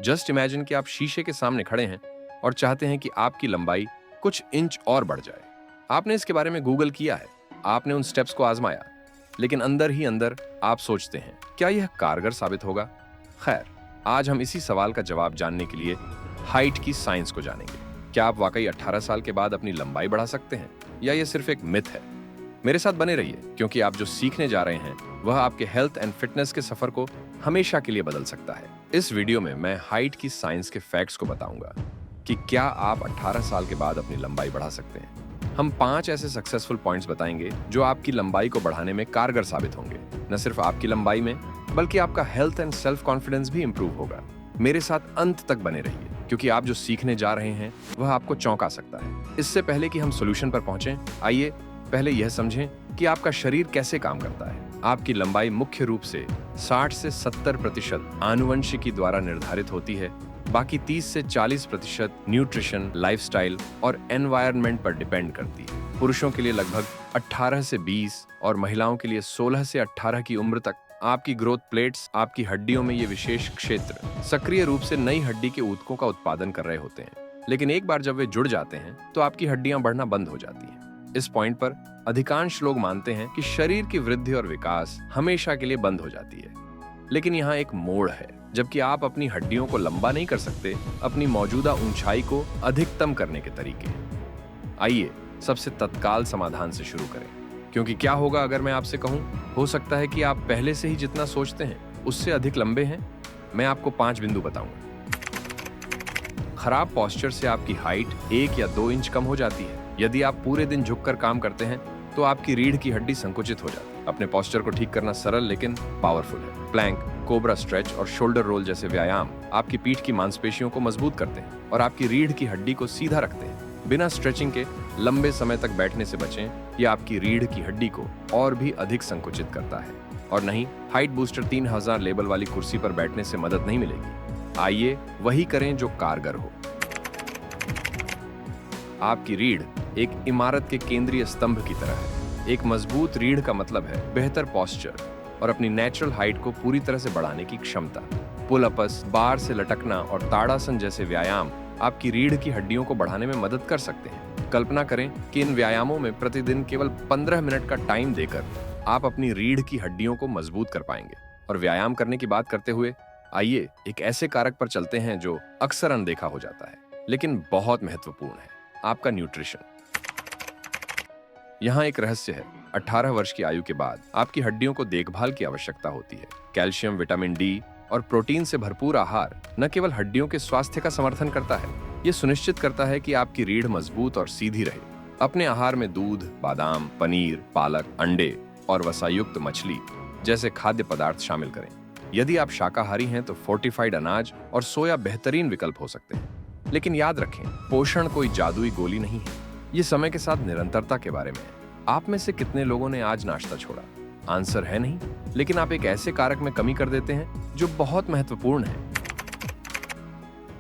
Just imagine कि आप शीशे के सामने खड़े हैं और चाहते हैं कि आपकी लंबाई कुछ इंच और बढ़ जाए। आपने इसके बारे में गूगल किया है, आपने उन स्टेप्स को आजमाया, लेकिन अंदर ही अंदर आप सोचते हैं, क्या यह कारगर साबित होगा? खैर, आज हम इसी सवाल का जवाब जानने के लिए हाइट की साइंस को जानेंगे। क्या आप वाकई 18 साल के बाद अपनी लंबाई बढ़ा सकते हैं, या यह सिर्फ एक मिथ है? मेरे साथ बने रहिए, क्योंकि आप जो सीखने जा रहे हैं वह आपके हेल्थ एंड फिटनेस के सफर को हमेशा के लिए बदल सकता है। इस वीडियो में मैं हाइट की साइंस के फैक्ट्स को बताऊंगा कि क्या आप 18 साल के बाद अपनी लंबाई बढ़ा सकते हैं। हम 5 ऐसे सक्सेसफुल पॉइंट्स बताएंगे जो आपकी लंबाई को बढ़ाने में कारगर साबित होंगे। न सिर्फ आपकी लंबाई में, बल्कि आपका हेल्थ एंड सेल्फ कॉन्फिडेंस भी इंप्रूव होगा। मेरे साथ अंत तक बने रहिए, क्योंकि आप जो सीखने जा रहे हैं वह आपको चौंका सकता है। इससे पहले कि हम सॉल्यूशन पर पहुंचें, आइए पहले यह समझें कि आपका शरीर कैसे काम करता है। आपकी लंबाई मुख्य रूप से 60 से 70% आनुवंशिकी द्वारा निर्धारित होती है। बाकी 30 से 40% न्यूट्रिशन, लाइफस्टाइल और एनवायरनमेंट पर डिपेंड करती है। पुरुषों के लिए लगभग 18 से 20 और महिलाओं के लिए 16 से 18 की उम्र तक आपकी ग्रोथ प्लेट्स, आपकी हड्डियों में ये विशेष क्षेत्र सक्रिय रूप से नई हड्डी के ऊतकों का उत्पादन कर रहे होते हैं। लेकिन एक बार जब वे जुड़ जाते हैं तो आपकी हड्डियां बढ़ना बंद हो जाती हैं। इस पॉइंट पर अधिकांश लोग मानते हैं कि शरीर की वृद्धि और विकास हमेशा के लिए बंद हो जाती है। लेकिन यहाँ एक मोड़ है। जबकि आप अपनी हड्डियों को लंबा नहीं कर सकते, अपनी मौजूदा ऊंचाई को अधिकतम करने के तरीके हैं। आइए सबसे तत्काल समाधान से शुरू करें, क्योंकि क्या होगा अगर मैं आपसे कहूं, हो सकता है कि आप पहले से ही जितना सोचते हैं उससे अधिक लंबे हैं। मैं आपको 5 बिंदु बताऊंगा। खराब पोस्चर से आपकी हाइट 1 या 2 इंच कम हो जाती है। यदि आप पूरे दिन झुककर काम करते हैं तो आपकी रीढ़ की हड्डी संकुचित हो जाती है। अपने पोस्चर को ठीक करना सरल लेकिन पावरफुल है। प्लैंक, कोबरा स्ट्रेच और शोल्डर रोल जैसे व्यायाम आपकी पीठ की मांसपेशियों को मजबूत करते हैं और आपकी रीढ़ की हड्डी को सीधा रखते हैं। बिना स्ट्रेचिंग के लंबे समय तक बैठने से बचें, यह आपकी रीढ़ की हड्डी को और भी अधिक संकुचित करता है। और नहीं, हाइट बूस्टर 3000 लेबल वाली कुर्सी पर बैठने से मदद नहीं मिलेगी। आइए वही करें जो कारगर हो। आपकी रीढ़ एक इमारत के केंद्रीय स्तंभ की तरह है। एक मजबूत रीढ़ का मतलब है बेहतर पोस्चर और अपनी नेचुरल हाइट को पूरी तरह से बढ़ाने की क्षमता। पुल अपस, बार से लटकना और ताड़ासन जैसे व्यायाम आपकी रीढ़ की हड्डियों को बढ़ाने में मदद कर सकते हैं। कल्पना करें कि इन व्यायामों में प्रतिदिन केवल 15 मिनट का टाइम देकर आप अपनी रीढ़ की हड्डियों को मजबूत कर पाएंगे। और व्यायाम करने की बात करते हुए आइए एक ऐसे कारक पर चलते हैं जो अक्सर अनदेखा हो जाता है, लेकिन बहुत महत्वपूर्ण है, आपका न्यूट्रिशन। यहाँ एक रहस्य है। 18 वर्ष की आयु के बाद आपकी हड्डियों को देखभाल की आवश्यकता होती है। कैल्शियम, विटामिन डी और प्रोटीन से भरपूर आहार न केवल हड्डियों के स्वास्थ्य का समर्थन करता है, ये सुनिश्चित करता है कि आपकी रीढ़ मजबूत और सीधी रहे। अपने आहार में दूध, बादाम, पनीर, पालक, अंडे और वसायुक्त मछली जैसे खाद्य पदार्थ शामिल करें। यदि आप शाकाहारी हैं तो फोर्टिफाइड अनाज और सोया बेहतरीन विकल्प हो सकते हैं। लेकिन याद रखें, पोषण कोई जादुई गोली नहीं है, ये समय के साथ निरंतरता के बारे में है। आप में से कितने लोगों ने आज नाश्ता छोड़ा? आंसर है नहीं, लेकिन आप एक ऐसे कारक में कमी कर देते हैं जो बहुत महत्वपूर्ण है।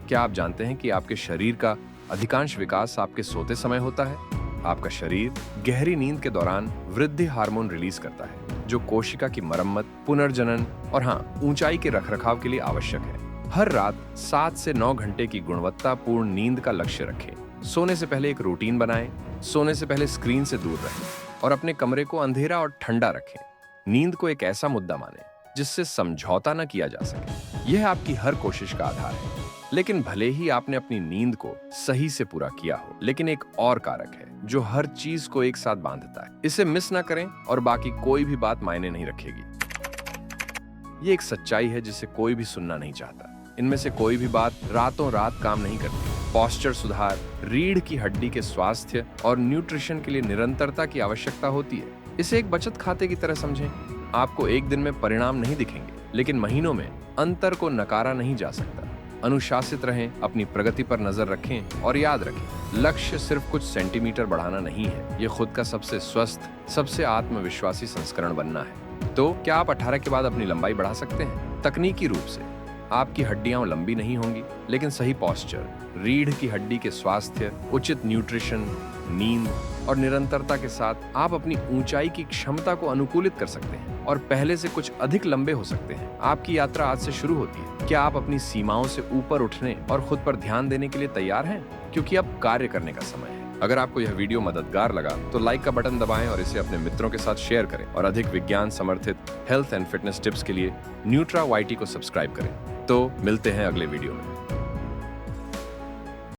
क्या आप जानते हैं कि आपके शरीर का अधिकांश विकास आपके सोते समय होता है? आपका शरीर गहरी नींद के दौरान वृद्धि हार्मोन रिलीज करता है, जो कोशिका की मरम्मत, पुनर्जनन और ऊंचाई के रखरखाव के लिए आवश्यक है। हर रात 7 से 9 घंटे की गुणवत्तापूर्ण नींद का लक्ष्य रखें। सोने से पहले एक रूटीन बनाएं। सोने से पहले स्क्रीन से दूर रहें और अपने कमरे को अंधेरा और ठंडा रखें। नींद को एक ऐसा मुद्दा मानें जिससे समझौता न किया जा सके। यह आपकी हर कोशिश का आधार है। लेकिन भले ही आपने अपनी नींद को सही से पूरा किया हो, लेकिन एक और कारक है जो हर चीज को एक साथ बांधता है। इसे मिस ना करें और बाकी कोई भी बात मायने नहीं रखेगी। ये एक सच्चाई है जिसे कोई भी सुनना नहीं चाहता। इनमें से कोई भी बात रातों रात काम नहीं करती। पोस्चर सुधार, रीढ़ की हड्डी के स्वास्थ्य और न्यूट्रिशन के लिए निरंतरता की आवश्यकता होती है। इसे एक बचत खाते की तरह समझें। आपको एक दिन में परिणाम नहीं दिखेंगे, लेकिन महीनों में अंतर को नकारा नहीं जा सकता। अनुशासित रहें, अपनी प्रगति पर नजर रखें और याद रखें, लक्ष्य सिर्फ कुछ सेंटीमीटर बढ़ाना नहीं है, ये खुद का सबसे स्वस्थ, सबसे आत्मविश्वासी संस्करण बनना है। तो क्या आप 18 के बाद अपनी लंबाई बढ़ा सकते हैं? तकनीकी रूप से आपकी हड्डियां लंबी नहीं होंगी, लेकिन सही पोस्चर, रीढ़ की हड्डी के स्वास्थ्य, उचित न्यूट्रिशन, नींद और निरंतरता के साथ आप अपनी ऊंचाई की क्षमता को अनुकूलित कर सकते हैं और पहले से कुछ अधिक लंबे हो सकते हैं। आपकी यात्रा आज से शुरू होती है। क्या आप अपनी सीमाओं से ऊपर उठने और खुद पर ध्यान देने के लिए तैयार हैं? क्योंकि अब कार्य करने का समय है। अगर आपको यह वीडियो मददगार लगा तो लाइक का बटन दबाएं और इसे अपने मित्रों के साथ शेयर करें और अधिक विज्ञान समर्थित हेल्थ एंड फिटनेस टिप्स के लिए न्यूट्रा YT को सब्सक्राइब करें। तो मिलते हैं अगले वीडियो में।